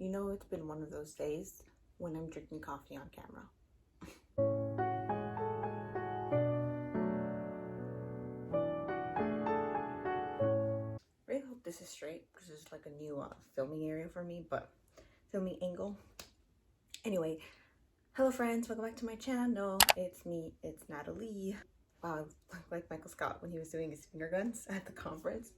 You know, it's been one of those days when I'm drinking coffee on camera. I really hope this is straight because this is like a new filming area for me, but filming angle. Anyway, hello friends, welcome back to my channel. It's me, it's Natalie. Wow, I look like Michael Scott when he was doing his finger guns at the conference.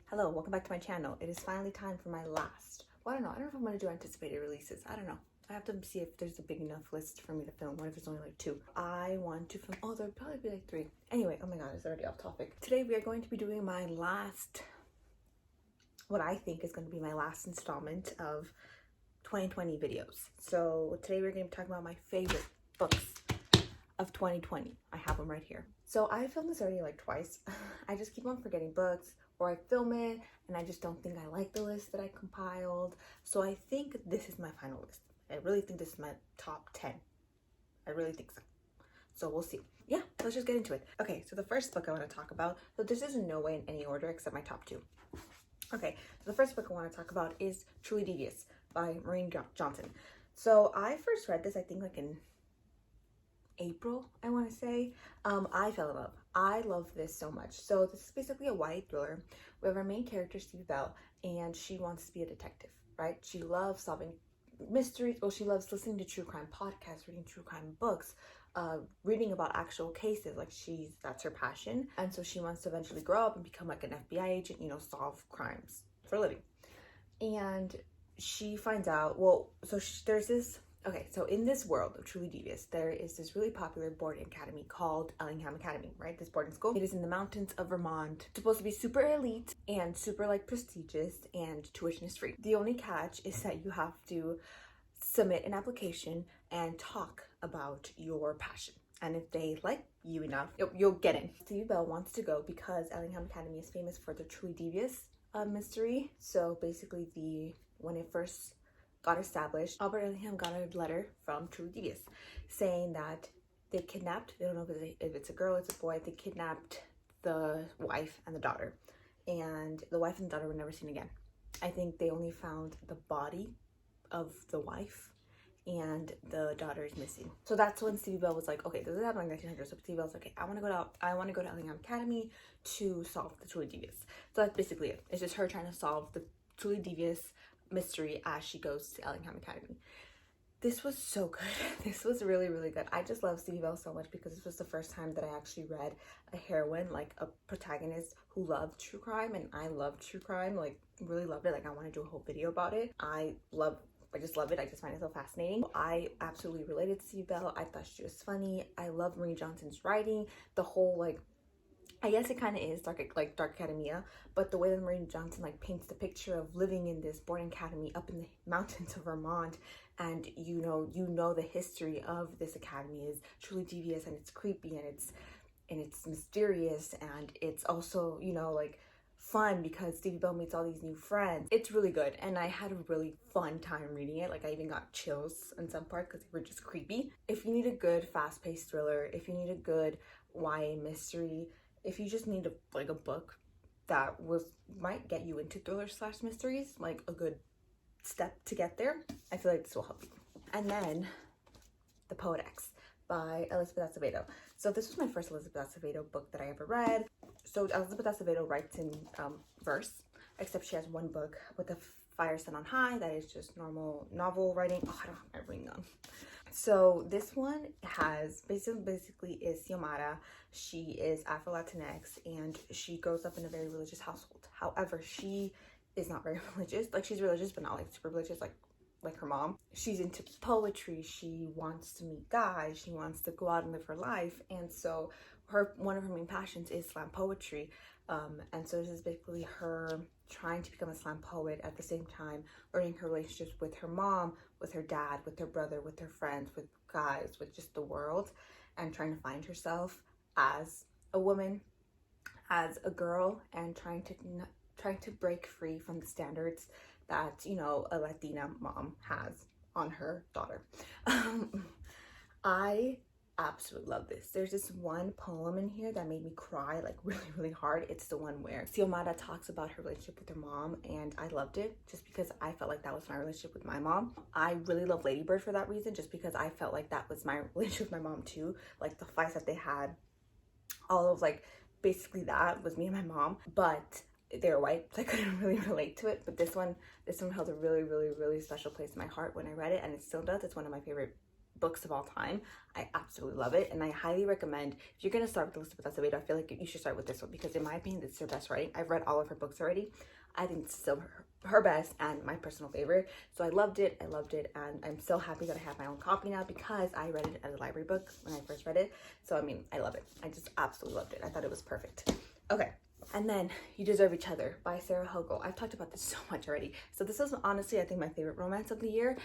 Hello, welcome back to my channel. It is finally time for my last, well, I don't know if I'm going to do anticipated releases. I don't know. I have to see if there's a big enough list for me to film. What if it's only like 2? I want to film, oh, there'll probably be like 3. Anyway, oh my god, it's already off topic. Today we are going to be doing my last, what I think is going to be my last installment of 2020 videos. So today we're going to be talking about my favorite books of 2020. I have them right here. So I filmed this already like twice. I just keep on forgetting books, or I film it and I just don't think I like the list that I compiled. So I think this is my final list. I really think this is my top 10. I really think so. So we'll see. Yeah, let's just get into it. Okay, so the first book I want to talk about, so this is in no way in any order except my top 2. Okay, so the first book I want to talk about is Truly Devious by Maureen Johnson. So I first read this, I think like in April, I want to say. I fell in love. I love this so much. So this is basically a YA thriller. We have our main character, Stevie Bell, and she wants to be a detective, right? She loves solving mysteries. Well, she loves listening to true crime podcasts, reading true crime books, reading about actual cases. Like that's her passion. And so she wants to eventually grow up and become like an FBI agent, you know, solve crimes for a living. And she finds out, well, so there's this, okay, so in this world of Truly Devious, there is this really popular boarding academy called Ellingham Academy, right? This boarding school. It is in the mountains of Vermont. It's supposed to be super elite and super like prestigious, and tuition is free. The only catch is that you have to submit an application and talk about your passion. And if they like you enough, you'll get in. Stevie Bell wants to go because Ellingham Academy is famous for the Truly Devious mystery. So basically when it first got established, Albert Ellingham got a letter from Truly Devious saying that they kidnapped, they don't know if it's a girl, it's a boy, they kidnapped the wife and the daughter. And the wife and the daughter were never seen again. I think they only found the body of the wife and the daughter is missing. So that's when Stevie Bell was like, okay, this is happening in 1900. So Stevie Bell's like, okay, I want to go to Ellingham Academy to solve the Truly Devious. So that's basically it. It's just her trying to solve the Truly Devious mystery as she goes to Ellingham Academy. This was so good. This was really, really good. I just love Stevie Bell so much because this was the first time that I actually read a heroine, like a protagonist who loved true crime, and I love true crime, like really loved it. Like I want to do a whole video about it. I just love it. I just find it so fascinating. I absolutely related to Stevie Bell. I thought she was funny. I love Marie Johnson's writing. The whole like, I guess it kind of is like Dark Academia, but the way that Marie Johnson like paints the picture of living in this boarding academy up in the mountains of Vermont, and you know the history of this academy is truly devious, and it's creepy, and it's mysterious, and it's also, you know, like fun because Stevie Bell meets all these new friends. It's really good, and I had a really fun time reading it. Like I even got chills in some parts because they were just creepy. If you need a good fast-paced thriller, if you need a good YA mystery, if you just need a book that might get you into thriller/mysteries, like a good step to get there, I feel like this will help you. And then The Poet X by Elizabeth Acevedo. So this was my first Elizabeth Acevedo book that I ever read. So Elizabeth Acevedo writes in verse, except she has one book with the Fire Set on High that is just normal novel writing. Oh, I don't have my ring on. So this one has basically is Xiomara. She is Afro-Latinx and she grows up in a very religious household. However, she is not very religious. Like she's religious, but not like super religious like her mom. She's into poetry. She wants to meet guys. She wants to go out and live her life. And so one of her main passions is slam poetry. And so this is basically her trying to become a slam poet at the same time learning her relationships with her mom, with her dad, with her brother, with her friends, with guys, with just the world, and trying to find herself as a woman, as a girl, and trying to break free from the standards that, you know, a Latina mom has on her daughter. I absolutely love this. There's this one poem in here that made me cry like really hard. It's the one where Xiomara talks about her relationship with her mom, and I loved it just because I felt like that was my relationship with my mom. I really love Lady Bird for that reason, just because I felt like that was my relationship with my mom too. Like the fights that they had, all of like basically that was me and my mom, but they're white, so I couldn't really relate to it. But this one held a really special place in my heart when I read it, and it still does. It's one of my favorite books of all time. I absolutely love it, and I highly recommend, if you're gonna start with Elizabeth Acevedo, I feel like you should start with this one, because in my opinion, it's her best writing. I've read all of her books already. I think it's still her best and my personal favorite. So I loved it, and I'm so happy that I have my own copy now, because I read it as a library book when I first read it. So I mean, I love it. I just absolutely loved it. I thought it was perfect. Okay. And then You Deserve Each Other by Sarah Hogo. I've talked about this so much already. So this is honestly, I think, my favorite romance of the year.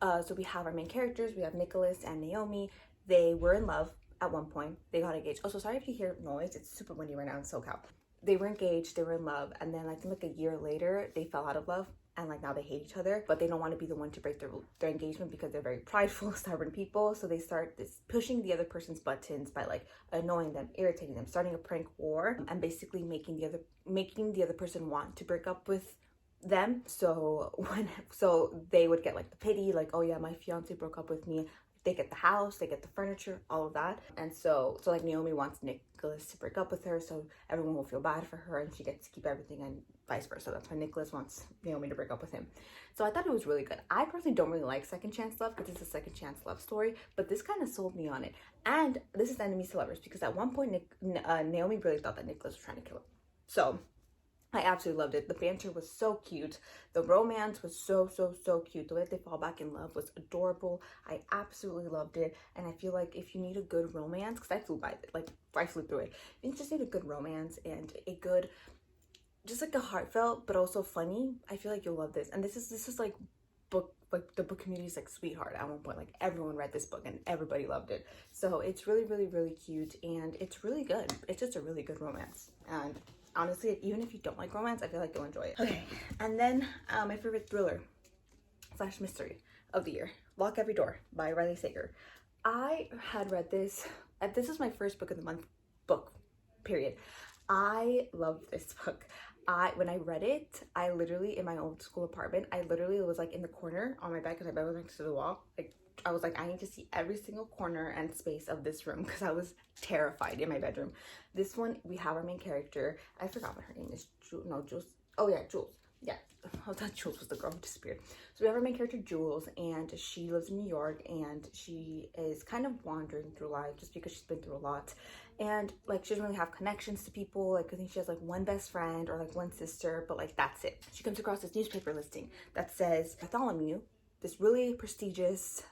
So we have our main characters. We have Nicholas and Naomi. They were in love at one point. They got engaged. Oh, so sorry if you hear noise. It's super windy right now in SoCal. They were engaged. They were in love. And then I think like a year later, they fell out of love. And like now they hate each other, but they don't want to be the one to break their engagement, because they're very prideful, stubborn people. So they start this pushing the other person's buttons by like annoying them, irritating them, starting a prank war, and basically making the other person want to break up with them. So they would get like the pity, like, oh yeah, my fiance broke up with me. They get the house, they get the furniture, all of that. And so like Naomi wants Nicholas to break up with her, so everyone will feel bad for her and she gets to keep everything, and vice versa. That's why Nicholas wants Naomi to break up with him. So I thought it was really good. I personally don't really like second chance love, because it's a second chance love story, but this kind of sold me on it. And this is enemies to lovers, because at one point Naomi really thought that Nicholas was trying to kill him. So I absolutely loved it. The banter was so cute. The romance was so cute. The way that they fall back in love was adorable. I absolutely loved it. And I feel like if you need a good romance, because I flew through it. You just need a good romance and a good, just like a heartfelt but also funny, I feel like you'll love this. And this is like the book community's like sweetheart at one point. Like everyone read this book and everybody loved it. So it's really cute, and it's really good. It's just a really good romance. And honestly, even if you don't like romance, I feel like you'll enjoy it. Okay, and then my favorite thriller / mystery of the year, Lock Every Door by Riley Sager. I had read this. This is my first book of the month book, period. I love this book. When I read it, I literally, in my old school apartment, I literally was like in the corner on my bed, because my bed was next to the wall. Like I was like, I need to see every single corner and space of this room, because I was terrified in my bedroom. This one, we have our main character. I forgot what her name is. Jules. Oh yeah, Jules. Yeah, I thought Jules was the girl who disappeared. So we have our main character, Jules, and she lives in New York, and she is kind of wandering through life just because she's been through a lot. And like she doesn't really have connections to people. Like I think she has like one best friend or like one sister, but like that's it. She comes across this newspaper listing that says Bartholomew, this really prestigious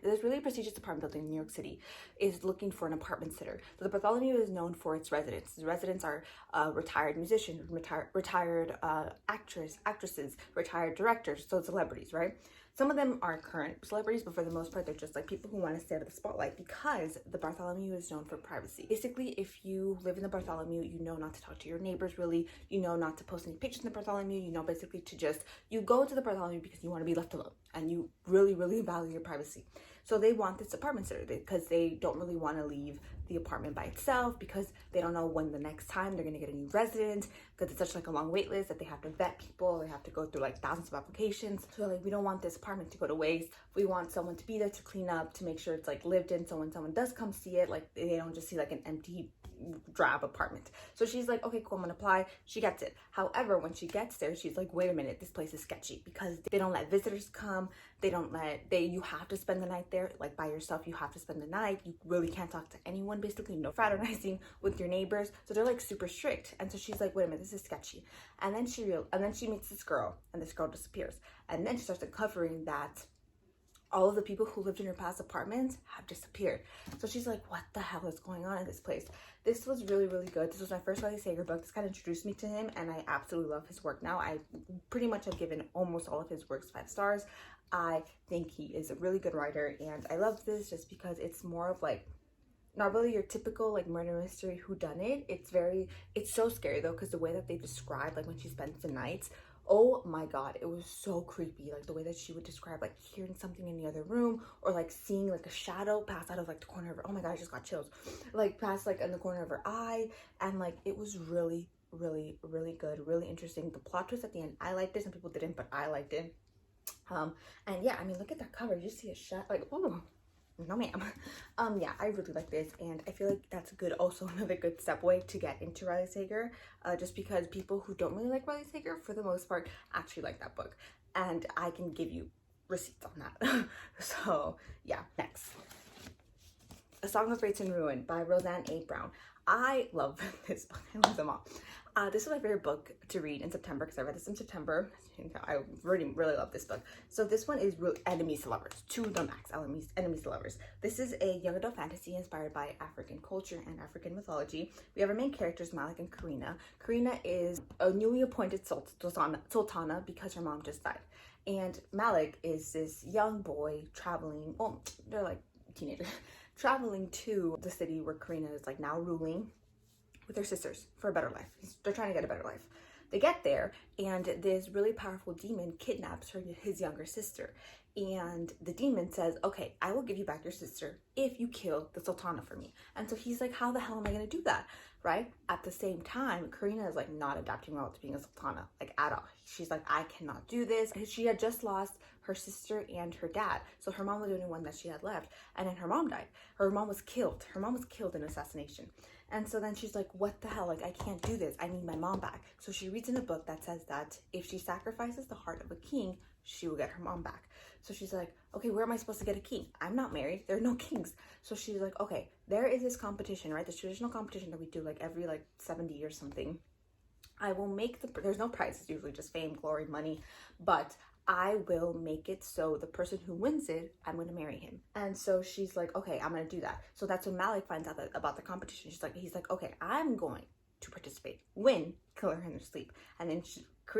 this really prestigious apartment building in New York City, is looking for an apartment sitter. So the Bartholomew is known for its residents. The residents are retired musicians, retired actresses, retired directors, so celebrities, right? Some of them are current celebrities, but for the most part, they're just like people who want to stay out of the spotlight, because the Bartholomew is known for privacy. Basically, if you live in the Bartholomew, you know not to talk to your neighbors really, you know not to post any pictures in the Bartholomew, you know basically to just, you go to the Bartholomew because you want to be left alone and you really value your privacy. So they want this apartment sitter because they don't really want to leave the apartment by itself, because they don't know when the next time they're going to get a new resident, because it's such like a long wait list that they have to vet people. They have to go through like thousands of applications. So like, we don't want this apartment to go to waste. We want someone to be there to clean up, to make sure it's like lived in. So when someone does come see it, like they don't just see like an empty drab apartment. So she's like, okay, cool, I'm gonna apply. She gets it. However, when she gets there, she's like, wait a minute, this place is sketchy, because they don't let visitors come. You have to spend the night there, like by yourself. You have to spend the night. You really can't talk to anyone, basically no fraternizing with your neighbors. So they're like super strict. And so she's like, wait a minute, this is sketchy. And then she meets this girl, and this girl disappears. And then she starts uncovering that all of the people who lived in her past apartments have disappeared. So she's like, what the hell is going on in this place? This was really good. This was my first Riley Sager book. This kind of introduced me to him, and I absolutely love his work now. I pretty much have given almost all of his works 5 stars. I think he is a really good writer, and I love this just because it's more of like, not really your typical like murder mystery whodunit. It's so scary though, because the way that they describe like when she spends the nights, Oh my god, it was so creepy. Like the way that she would describe like hearing something in the other room, or like seeing like a shadow pass out of like the corner of her, oh my god, I just got chills, like pass like in the corner of her eye. And like it was really really good, really interesting. The plot twist at the end, I liked it. Some people didn't, but I liked it. And yeah, I mean, look at that cover. You see a shot, like, oh no ma'am. Yeah, I really like this, and I feel like that's good, also another good step way to get into Riley Sager, just because people who don't really like Riley Sager for the most part actually like that book, and I can give you receipts on that. So yeah, next, A Song of Fates and Ruin by Roseanne A. Brown. I love this book. I love them all. This is my favorite book to read in September because I read this in September. I really love this book. So this one is really enemies to lovers, to the max. Enemies to lovers. This is a young adult fantasy inspired by African culture and African mythology. We have our main characters, Malik and Karina. Karina is a newly appointed sultana because her mom just died. And Malik is this young boy traveling, well, they're like teenagers, traveling to the city where Karina is like now ruling with her sisters for a better life. They're trying to get a better life. They get there, and this really powerful demon kidnaps his younger sister. And the demon says, okay, I will give you back your sister if you kill the sultana for me. And so he's like, how the hell am I going to do that? Right? At the same time, Karina is like not adapting well to being a sultana, like at all. She's like, I cannot do this. She had just lost her sister and her dad. So her mom was the only one that she had left. And then her mom died. Her mom was killed. Her mom was killed in assassination. And so then she's like, what the hell? Like, I can't do this. I need my mom back. So she reads in a book that says that if she sacrifices the heart of a king, she will get her mom back. So she's like, okay, where am I supposed to get a king? I'm not married. There are no kings. So she's like, okay, there is this competition, right? This traditional competition that we do like every like 70 years something. I will make there's no prize. It's usually just fame, glory, money. But I will make it so the person who wins it, I'm going to marry him. And so she's like, okay, I'm going to do that. So that's when Malik finds out about the competition. He's like, okay, I'm going to participate, win, kill her in her sleep. And then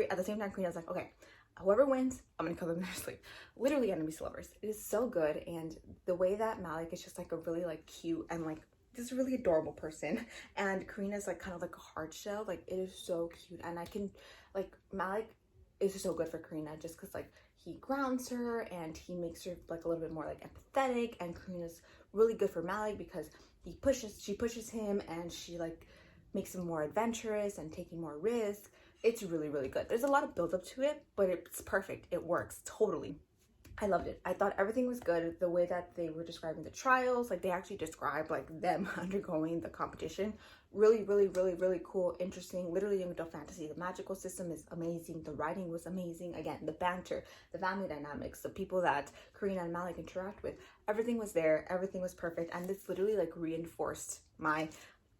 at the same time, Karina's like, okay, whoever wins, I'm going to kill them in their sleep. Literally enemies to lovers. It is so good. And the way that Malik is just like a really like cute and like this really adorable person. And Karina's like kind of like a hard shell. Like it is so cute. And I can like Malik is just so good for Karina just because like he grounds her and he makes her like a little bit more like empathetic, and Karina's really good for Malik because she pushes him, and she like makes him more adventurous and taking more risks. It's really good. There's a lot of build up to it, but it's perfect. It works totally. I loved it. I thought everything was good. The way that they were describing the trials, like they actually described like them undergoing the competition. Really cool, interesting, literally young adult fantasy. The magical system is amazing. The writing was amazing. Again, the banter, the family dynamics, the people that Karina and Malik interact with, everything was there. Everything was perfect. And this literally like reinforced my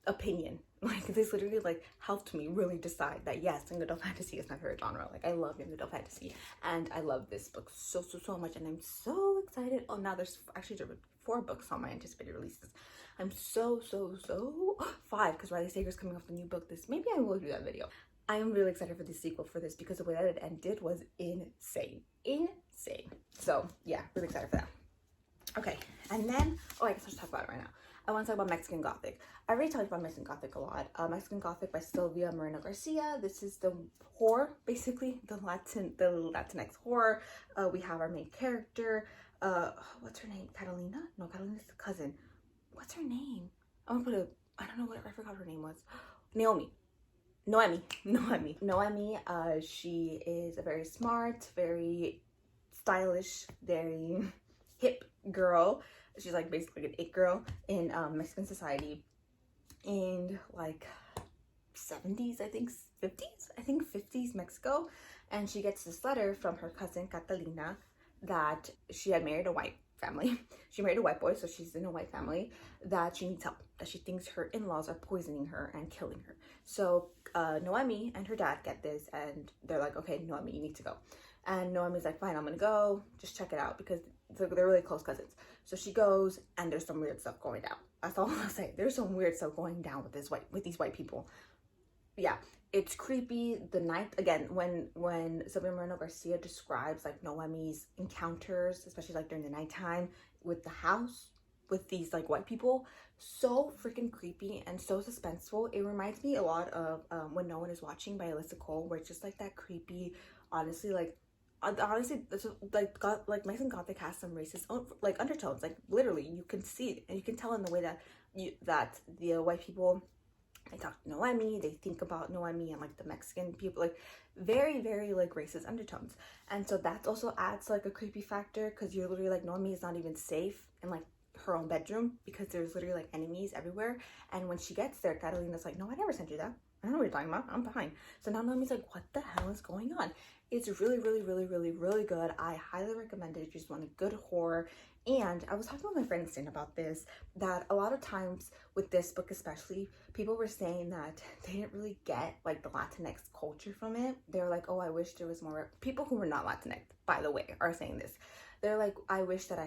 opinion. Like this literally like helped me really decide that yes, young adult fantasy is my favorite genre. Like I love young adult fantasy, and I love this book so much, and I'm so excited. Oh, now there's actually 4 books on my anticipated releases. I'm so 5 because Riley Sager's coming off the new book. Maybe I will do that video. I am really excited for the sequel for this because the way that it ended was insane. So yeah, really excited for that. Okay, and then I guess I'll just talk about it right now. I want to talk about Mexican Gothic. I already talked about Mexican Gothic a lot. Mexican Gothic by Silvia Moreno Garcia. This is the horror, basically, the Latinx horror. We have our main character. What's her name? Catalina? No, Catalina's the cousin. What's her name? I don't know what I forgot her name was. Noemi. She is a very smart, very stylish, very hip girl. She's like basically an it girl in Mexican society in like 70s, I think 50s Mexico. And she gets this letter from her cousin Catalina that she had married a white family. She married a white boy, so she's in a white family, that she needs help, that she thinks her in-laws are poisoning her and killing her. So Noemi and her dad get this, and they're like, okay, Noemi, you need to go. And Noemi's like, fine, I'm gonna go, just check it out, because they're really close cousins. So she goes, and there's some weird stuff going down. That's all I'll say. There's some weird stuff going down with these white people. Yeah, it's creepy. The night, again, when Silvia Moreno Garcia describes like Noemi's encounters, especially like during the nighttime with the house, with these like white people, so freaking creepy and so suspenseful. It reminds me a lot of When No One Is Watching by Alyssa Cole, where it's just like that creepy honestly, like, honestly, it's like like Mexican Gothic has some racist like undertones. Like literally, you can see it, and you can tell in the way that the white people, they talk to Noemi, they think about Noemi, and like the Mexican people, like very, very like racist undertones. And so that also adds like a creepy factor, because you're literally like, Noemi is not even safe in like her own bedroom because there's literally like enemies everywhere. And when she gets there, Catalina's like, no, I never sent you that. I don't know what you're talking about. I'm fine. So now Noemi's like, what the hell is going on? It's really, really, really, really, really good. I highly recommend it if you just want a good horror. And I was talking with my friend Stan about this, that a lot of times with this book especially, people were saying that they didn't really get like the Latinx culture from it. They're like, oh, I wish there was more. People who were not Latinx, by the way, are saying this. They're like, I wish that I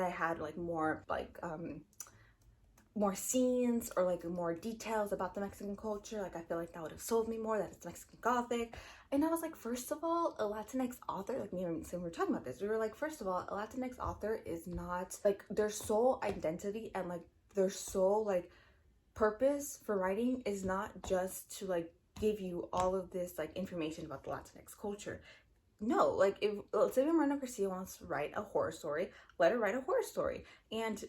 had like more like more scenes or like more details about the Mexican culture. Like I feel like that would have sold me more, that it's Mexican Gothic. And I was like, first of all, a Latinx author, like me and Sam were talking about this, we were like, first of all, a Latinx author is not like, their sole identity and like their sole like purpose for writing is not just to like give you all of this like information about the Latinx culture. No, like if Sylvia Moreno Garcia wants to write a horror story, let her write a horror story, and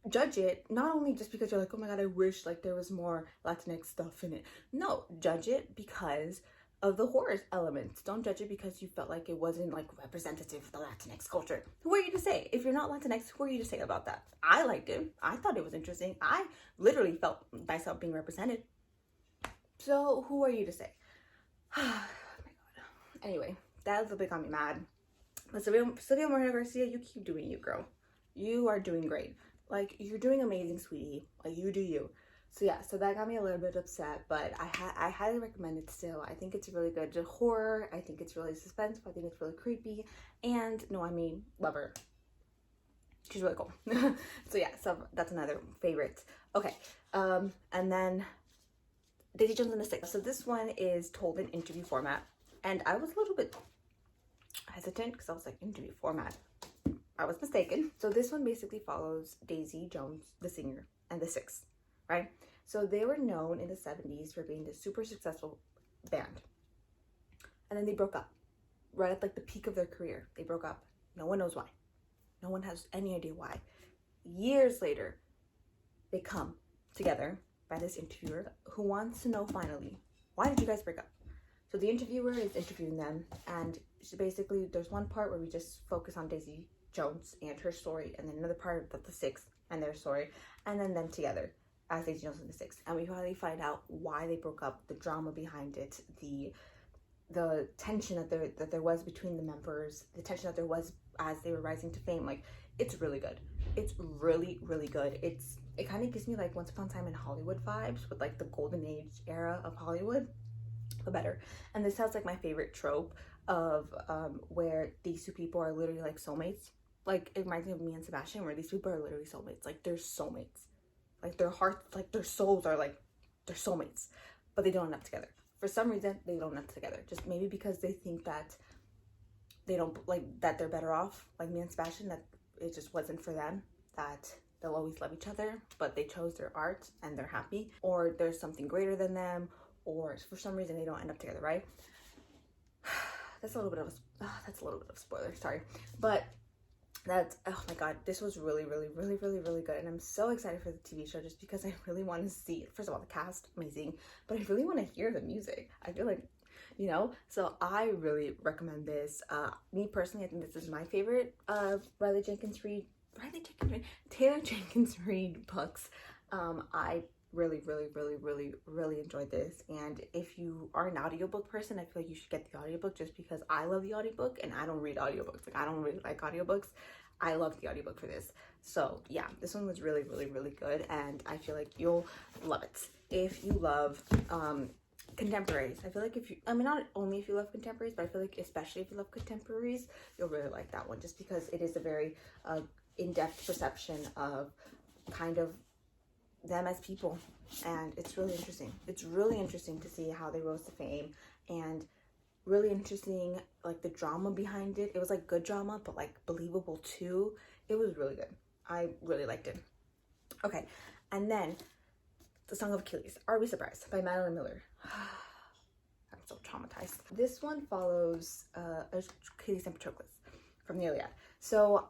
judge it not only just because you're like, oh my god, I wish like there was more Latinx stuff in it. No, judge it because of the horror elements. Don't judge it because you felt like it wasn't like representative of the Latinx culture. Who are you to say? If you're not Latinx, who are you to say about that? I liked it. I thought it was interesting. I literally felt myself being represented. So who are you to say? Oh my god. Anyway, that little bit got me mad. But Sylvia Moreno Garcia, you keep doing you, girl. You are doing great. Like, you're doing amazing, sweetie. Like, you do you. So yeah, so that got me a little bit upset, but I highly recommend it still. I think it's really good horror. I think it's really suspenseful. I think it's really creepy. And no, I mean, love her. She's really cool. So yeah, so that's another favorite. Okay, and then Daisy Jones and the Six. So this one is told in interview format, and I was a little bit hesitant because I was like, interview format. I was mistaken. So this one basically follows Daisy Jones, the singer, and the Six, right? So they were known in the 70s for being this super successful band. And then they broke up. Right at like the peak of their career, they broke up. No one knows why. No one has any idea why. Years later, they come together by this interviewer who wants to know finally, why did you guys break up? So the interviewer is interviewing them, and basically there's one part where we just focus on Daisy Jones and her story, and then another part of the Six and their story, and then them together as Daisy Jones and the Six. And we finally find out why they broke up, the drama behind it, the tension that there was between the members, the tension that there was as they were rising to fame. Like, it's really good. It's really, really good. It kind of gives me like Once Upon a Time in Hollywood vibes, with like the golden age era of Hollywood, but better. And this has like my favorite trope of where these two people are literally like soulmates. Like, it reminds me of Me and Sebastian, where these people are literally soulmates. Like, they're soulmates. Like, their hearts, like, their souls are like, they're soulmates. But they don't end up together. For some reason, they don't end up together. Just maybe because they think that they don't, like, that they're better off. Like Me and Sebastian, that it just wasn't for them. That they'll always love each other, but they chose their art and they're happy. Or there's something greater than them. Or for some reason, they don't end up together, right? That's a little bit of a spoiler, sorry. But that's, oh my god, this was really, really, really, really, really good. And I'm so excited for the TV show just because I really want to see, first of all, the cast, amazing, but I really want to hear the music. I feel like, you know, so I really recommend this. Me personally, I think this is my favorite Taylor Jenkins Reid books. I really, really, really, really, really enjoyed this. And if you are an audiobook person, I feel like you should get the audiobook, just because I love the audiobook and I don't read audiobooks. Like, I don't really like audiobooks. I love the audiobook for this. So yeah, this one was really, really, really good, and I feel like you'll love it if you love contemporaries. I feel like not only if you love contemporaries, but I feel like especially if you love contemporaries, you'll really like that one, just because it is a very in-depth perception of kind of them as people, and it's really interesting. It's really interesting to see how they rose to fame, and really interesting, like, the drama behind it. It was like good drama, but like believable too. It was really good. I really liked it. Okay, and then The Song of Achilles, Are We Surprised, by Madeline Miller. I'm so traumatized. This one follows Achilles and Patroclus from the Iliad. So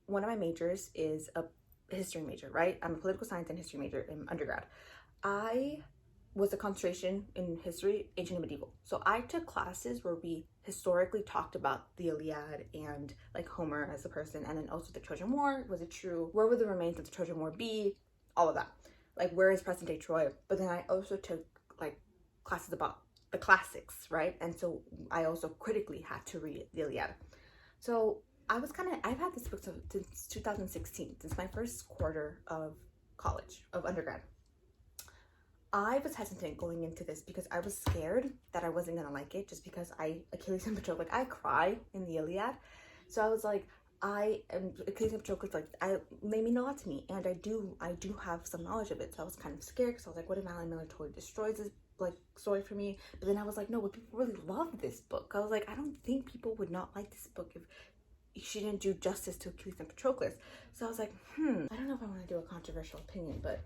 one of my majors is a history major, right? I'm a political science and history major in undergrad. I was a concentration in history, ancient and medieval. So I took classes where we historically talked about the Iliad and like Homer as a person, and then also the Trojan War. Was it true? Where would the remains of the Trojan War be? All of that. Like, where is present day Troy? But then I also took like classes about the classics, right? And so I also critically had to read the Iliad. So I've had this book since 2016, since my first quarter of college, of undergrad. I was hesitant going into this because I was scared that I wasn't gonna like it, just because Achilles and Patroclus, like I cry in the Iliad. So I was like, Achilles and Patroclus, like made me a lot to me, and I do have some knowledge of it. So I was kind of scared because I was like, what if Madeline Miller totally destroys this like story for me? But then I was like, no, but people really love this book. I was like, I don't think people would not like this book if she didn't do justice to Achilles and Patroclus. So I was like, I don't know if I want to do a controversial opinion, but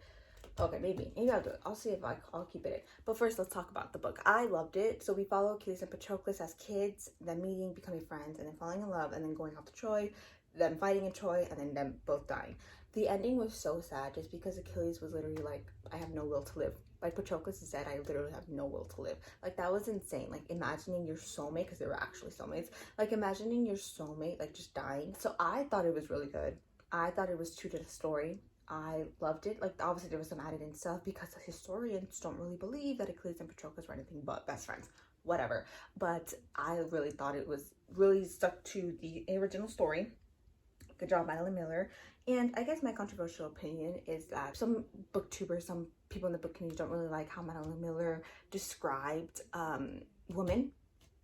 okay, maybe I'll do it. I'll see if I'll keep it in. But first, let's talk about the book. I loved it. So we follow Achilles and Patroclus as kids, then meeting, becoming friends, and then falling in love, and then going off to Troy, then fighting in Troy, and then them both dying. The ending was so sad, just because Achilles was literally like, I have no will to live. Like Patroclus said, I literally have no will to live. Like, that was insane. Like, imagining your soulmate, because they were actually soulmates, like imagining your soulmate like just dying. So I thought it was really good. I thought it was true to the story. I loved it. Like, obviously there was some added in stuff because the historians don't really believe that Achilles and Patroclus were anything but best friends, whatever. But I really thought it was really stuck to the original story. Good job, Madeline Miller. And I guess my controversial opinion is that some booktubers, some people in the book community don't really like how Madeline Miller described women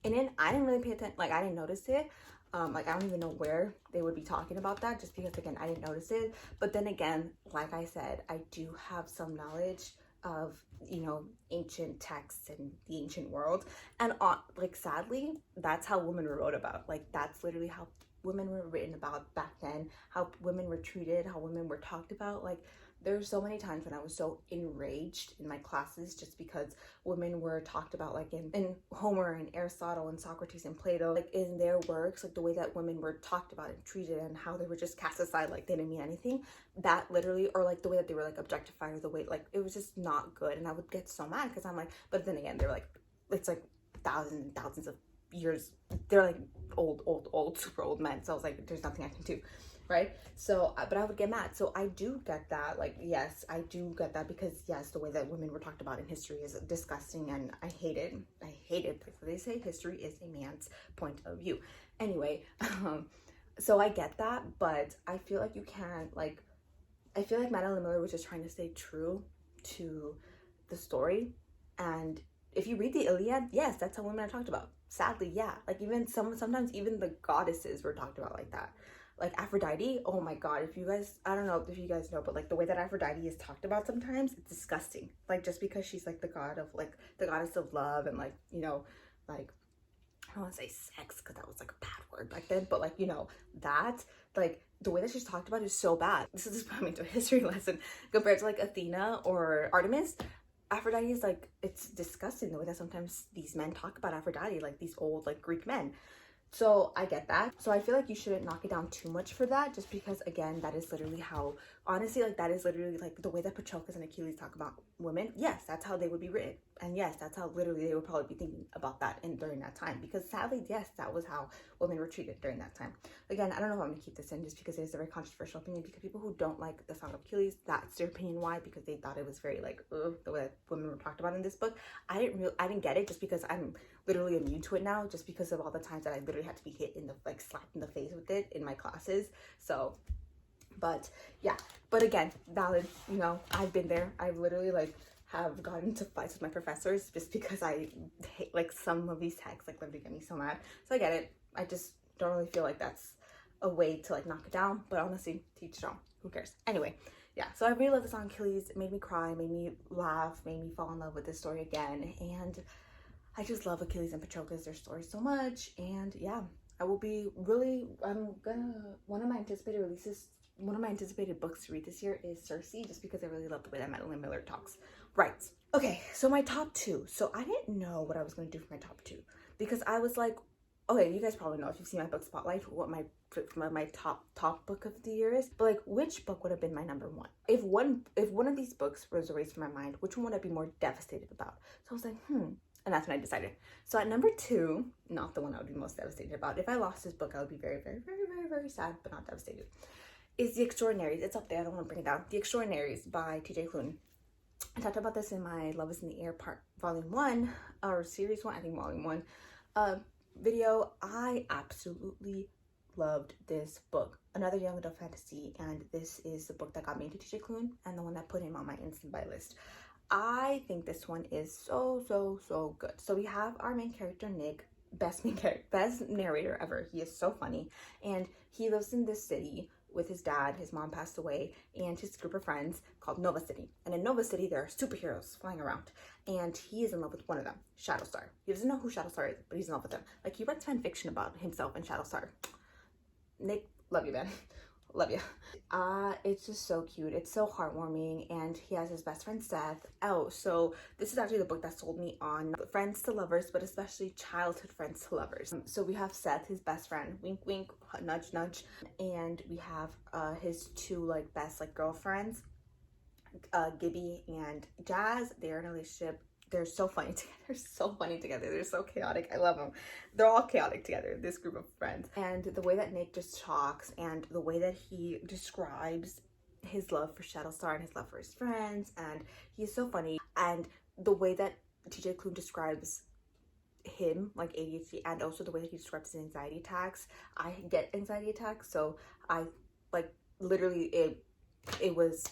in it. I didn't really pay attention, like I didn't notice it. Like, I don't even know where they would be talking about that, just because, again, I didn't notice it. But then again, like I said, I do have some knowledge of, you know, ancient texts and the ancient world. And, like, sadly, that's how women were wrote about. Like, that's literally how women were written about back then, how women were treated, how women were talked about. Like, there's so many times when I was so enraged in my classes just because women were talked about, like in Homer and Aristotle and Socrates and Plato, like in their works, like the way that women were talked about and treated and how they were just cast aside like they didn't mean anything. That literally, or like the way that they were like objectified, or the way, like, it was just not good. And I would get so mad because I'm like, but then again, they're like, it's like thousands and thousands of years. They're like old, super old men. So I was like, there's nothing I can do. Right? So, but I would get mad. So I do get that. Like, yes, I do get that, because yes, the way that women were talked about in history is disgusting, and I hate it. I hate it. Because they say history is a man's point of view. Anyway, so I get that, but I feel like you can't, like, I feel like Madeline Miller was just trying to stay true to the story. And if you read the Iliad, yes, that's how women are talked about. Sadly, yeah. Like, even sometimes even the goddesses were talked about like that. Like Aphrodite, oh my god, if you guys, I don't know if you guys know, but like the way that Aphrodite is talked about sometimes, it's disgusting. Like, just because she's like the god of, like, the goddess of love, and like, you know, like, I don't want to say sex because that was like a bad word back then, but like, you know, that, like, the way that she's talked about is so bad. This is just putting me into a history lesson compared to like Athena or Artemis. Aphrodite is like, it's disgusting the way that sometimes these men talk about Aphrodite, like these old like Greek men. So I get that. So I feel like you shouldn't knock it down too much for that, just because, again, that is literally how, honestly, like, that is literally like the way that Patroclus and Achilles talk about women. Yes, that's how they would be written. And yes, that's how literally they would probably be thinking about that during that time, because sadly, yes, that was how women were treated during that time. Again, I don't know if I'm gonna keep this in, just because it is a very controversial opinion, because people who don't like the Song of Achilles, that's their opinion. Why? Because they thought it was very like, the way that women were talked about in this book. I didn't get it, just because I'm literally immune to it now, just because of all the times that I literally had to be hit in the, like, slapped in the face with it in my classes. So, but yeah, but again, valid, you know, I've been there. I've literally like have gotten into fights with my professors just because I hate, like, some of these texts, like, literally get me so mad. So I get it. I just don't really feel like that's a way to like knock it down, but honestly, teach it on. Who cares? Anyway, yeah, so I really love the song Achilles. It made me cry, made me laugh, made me fall in love with this story again, and I just love Achilles and Patroclus, their story so much. And yeah, I will be really, one of my anticipated books to read this year is Circe, just because I really love the way that Madeline Miller talks Right. Okay, so my top two. So I didn't know what I was going to do for my top two because I was like, okay, you guys probably know if you've seen my book Spotlight what my top book of the year is. But like, which book would have been my number one? If one of these books was erased from my mind, which one would I be more devastated about? So I was like, and that's when I decided. So at number two, not the one I would be most devastated about. If I lost this book, I would be very, very, very, very, very sad, but not devastated. Is The Extraordinaries. It's up there. I don't want to bring it down. The Extraordinaries by T.J. Klune. I talked about this in my Love is in the Air part volume 1 or series 1, I think volume 1 video. I absolutely loved this book. Another young adult fantasy, and this is the book that got me into TJ Klune and the one that put him on my instant buy list. I think this one is so good. So we have our main character Nick, best narrator ever. He is so funny, and he lives in this city with his dad. His mom passed away, and his group of friends called Nova City. And in Nova City, there are superheroes flying around, and he is in love with one of them, Shatterstar. He doesn't know who Shatterstar is, but he's in love with him. Like, he writes fan fiction about himself and Shatterstar. Nick, love you, man. Love you. It's just so cute. It's so heartwarming, and he has his best friend Seth. Oh, so this is actually the book that sold me on friends to lovers, but especially childhood friends to lovers. So we have Seth, his best friend, wink wink, nudge nudge, and we have his two like best like girlfriends, Gibby and Jazz. They're in a relationship. They're so funny together. They're so funny together. They're so chaotic. I love them. They're all chaotic together, this group of friends. And the way that Nick just talks and the way that he describes his love for Shatterstar and his love for his friends, and he's so funny. And the way that TJ Klune describes him, like ADHD, and also the way that he describes his anxiety attacks. I get anxiety attacks, so I like literally it was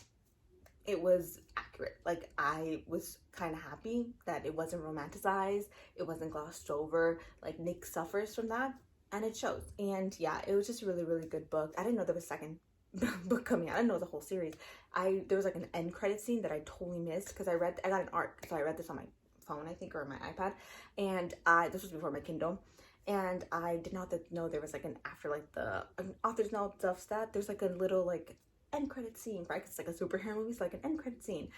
accurate. Like, I was kind of happy that it wasn't romanticized, it wasn't glossed over. Like, Nick suffers from that, and it shows. And yeah, it was just a really good book. I didn't know there was a second book coming out. I didn't know the whole series. There was like an end credit scene that I totally missed because I got an ARC, so I read this on my phone, I think, or my iPad, and this was before my Kindle. And I did not know there was like an after, like an author's note stuff, that there's like a little like end credit scene, right? 'Cause it's like a superhero movie, so like an end credit scene.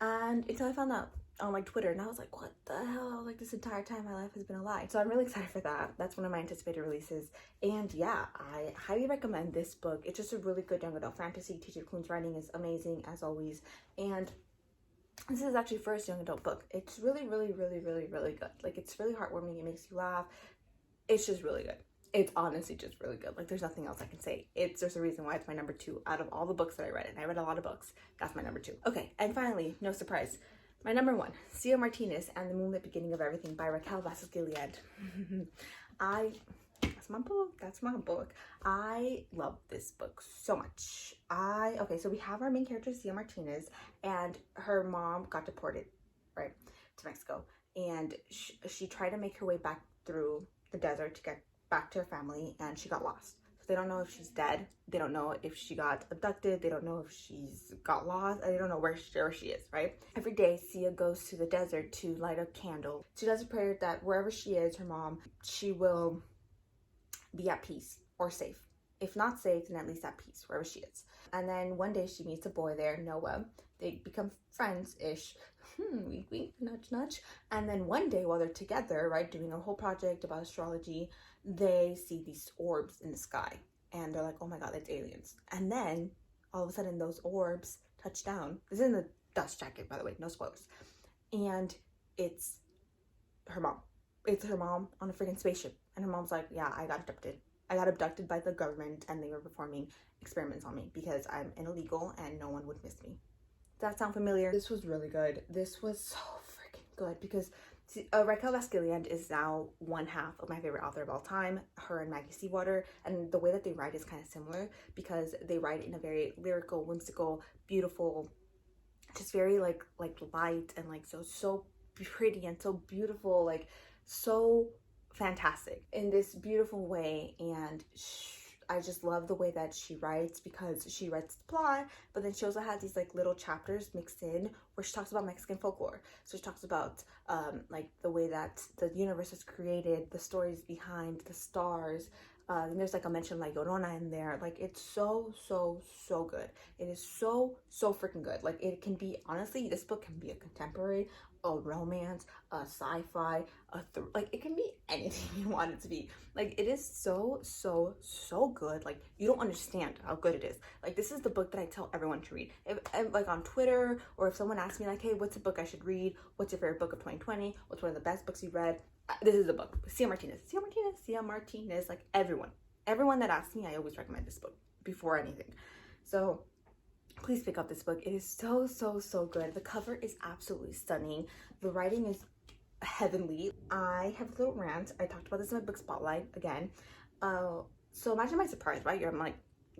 And until I found out on like Twitter, and I was like, what the hell? Like, this entire time my life has been a lie. So I'm really excited for that. That's one of my anticipated releases. And yeah, I highly recommend this book. It's just a really good young adult fantasy. TJ Klune's writing is amazing as always. And this is actually first young adult book. It's really good. Like, it's really heartwarming. It makes you laugh. It's just really good. It's honestly just really good. Like, there's nothing else I can say. There's a reason why it's my number 2 out of all the books that I read, and I read a lot of books. That's my number 2. Okay, and finally, no surprise, my number 1, Sia Martinez and the Moonlit Beginning of Everything by Raquel Vasquez-Gilead. That's my book. I love this book so much. Okay, so we have our main character, Sia Martinez, and her mom got deported, right, to Mexico, and she tried to make her way back through the desert to get back to her family, and she got lost. So they don't know if she's dead. They don't know if she got abducted. They don't know if she's got lost. They don't know where she is, right? Every day, Sia goes to the desert to light a candle. She does a prayer that wherever she is, her mom, she will be at peace or safe. If not safe, then at least at peace, wherever she is. And then one day she meets a boy there, Noah. They become friends-ish. Wink, wink, nudge, nudge. And then one day while they're together, right, doing a whole project about astrology, they see these orbs in the sky. And they're like, oh my god, that's aliens. And then, all of a sudden, those orbs touch down. This is in the dust jacket, by the way, no spoilers. And it's her mom. It's her mom on a freaking spaceship. And her mom's like, yeah, I got abducted. I got abducted by the government, and they were performing experiments on me because I'm an illegal and no one would miss me. Does that sound familiar? This was really good. This was so freaking good because Raquel Vasquez-Gilead is now one half of my favorite author of all time, her and Maggie Seawater, and the way that they write is kind of similar because they write in a very lyrical, whimsical, beautiful, just very like light and like so pretty and so beautiful, like so fantastic in this beautiful way. And I just love the way that she writes because she writes the plot, but then she also has these like little chapters mixed in where she talks about Mexican folklore. So she talks about like the way that the universe was created, the stories behind the stars, And there's like a mention like Llorona in there. Like it's so good. It is so freaking good. Like it can be, honestly, this book can be a contemporary, a romance, a sci-fi, like it can be anything you want it to be. Like it is so good. Like you don't understand how good it is. Like this is the book that I tell everyone to read. If like on Twitter, or if someone asks me like, hey, what's a book I should read? What's your favorite book of 2020? What's one of the best books you read? This is the book. Cia Martinez. Like everyone that asks me, I always recommend this book before anything. So please pick up this book. It is so good. The cover is absolutely stunning. The writing is heavenly. I have a little rant. I talked about this in my book spotlight again. So imagine my surprise, right? I'm like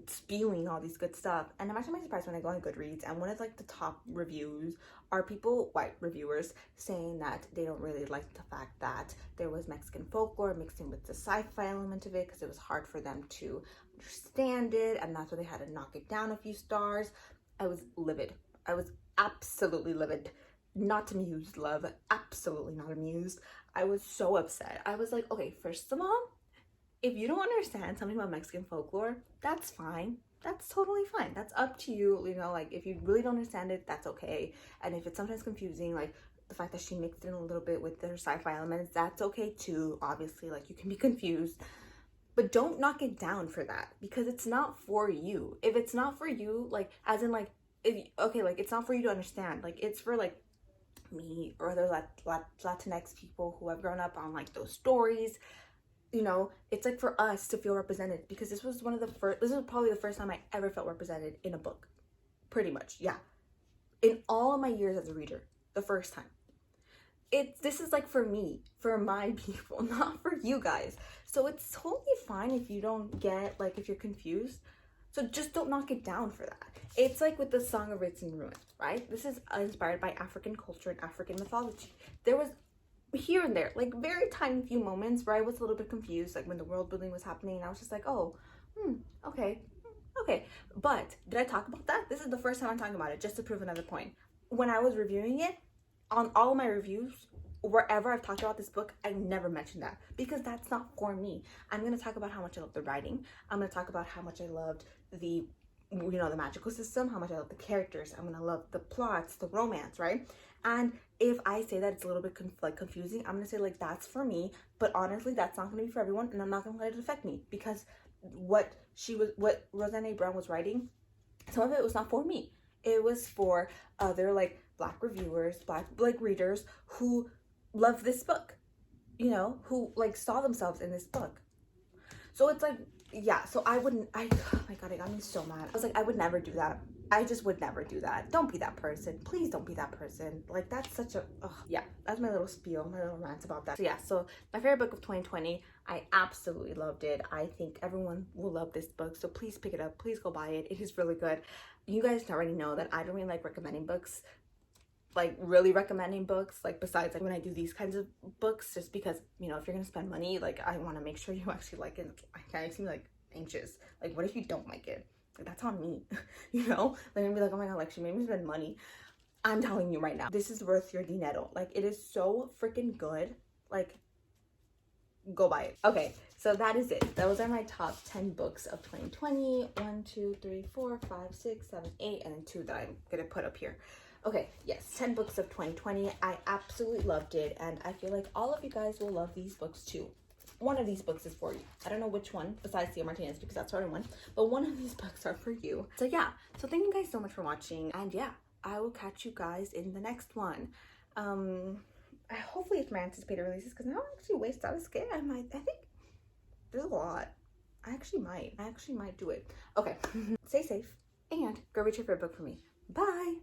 spewing all these good stuff, and imagine my surprise when I go on Goodreads and one of like the top reviews are people, white reviewers, saying that they don't really like the fact that there was Mexican folklore mixed in with the sci-fi element of it because it was hard for them to understand it, and that's why they had to knock it down a few stars. I was livid. I was absolutely livid. Not amused, love. Absolutely not amused. I was so upset. I was like, okay, first of all, if you don't understand something about Mexican folklore, that's fine. That's totally fine. That's up to you. You know, like if you really don't understand it, that's okay. And if it's sometimes confusing, like the fact that she mixed in a little bit with their sci-fi elements, that's okay too. Obviously, like you can be confused, but don't knock it down for that, because it's not for you. If it's not for you, like as in like, okay, like it's not for you to understand. Like it's for like me or other Latinx people who have grown up on like those stories. You know, it's like for us to feel represented, because this was probably the first time I ever felt represented in a book. Pretty much, yeah. In all of my years as a reader, the first time. This is like for me, for my people, not for you guys. So it's totally fine if you don't get, like, if you're confused. So just don't knock it down for that. It's like with the Song of Writs and Ruins, right? This is inspired by African culture and African mythology. There was here and there, like very tiny few moments where I was a little bit confused, like when the world building was happening, and I was just like, oh, okay. But did I talk about that? This is the first time I'm talking about it, just to prove another point. When I was reviewing it, on all of my reviews, wherever I've talked about this book, I never mentioned that, because that's not for me. I'm going to talk about how much I love the writing. I'm going to talk about how much I loved the, you know, the magical system, how much I love the characters. I'm going to love the plots, the romance, right? And if I say that it's a little bit confusing, I'm going to say like that's for me, but honestly, that's not going to be for everyone, and I'm not going to let it affect me, because what Roseanne Brown was writing, some of it was not for me. It was for other like Black reviewers, Black readers who love this book, you know, who like saw themselves in this book. So it's like, yeah, so oh my God, it got me so mad. I was like, I would never do that. I just would never do that. Don't be that person. Please don't be that person. Like that's such a, yeah, that's my little spiel, my little rant about that. So yeah, so my favorite book of 2020, I absolutely loved it. I think everyone will love this book. So please pick it up. Please go buy it. It is really good. You guys already know that I don't really like recommending books, like really recommending books, like besides like when I do these kinds of books, just because, you know, if you're gonna spend money, like I want to make sure you actually like it. I can't seem like anxious. Like what if you don't like it? Like that's on me. You know, like I'm be like, oh my God, like she made me spend money. I'm telling you right now, this is worth your dinero. Like it is so freaking good. Like go buy it. Okay, so that is it. Those are my top 10 books of 2020. 1 2 3 4 5 6 7 8, and then 2 that I'm gonna put up here. Okay, yes, 10 books of 2020. I absolutely loved it, and I feel like all of you guys will love these books too. One of these books is for you. I don't know which one, besides Cia Martinez, because that's our one, but one of these books are for you. So yeah, so thank you guys so much for watching, and yeah, I will catch you guys in the next one. Hopefully it's my anticipated releases, because now I'm actually way scared. I think there's a lot. I actually might do it. Okay, stay safe, and go read your favorite book for me. Bye.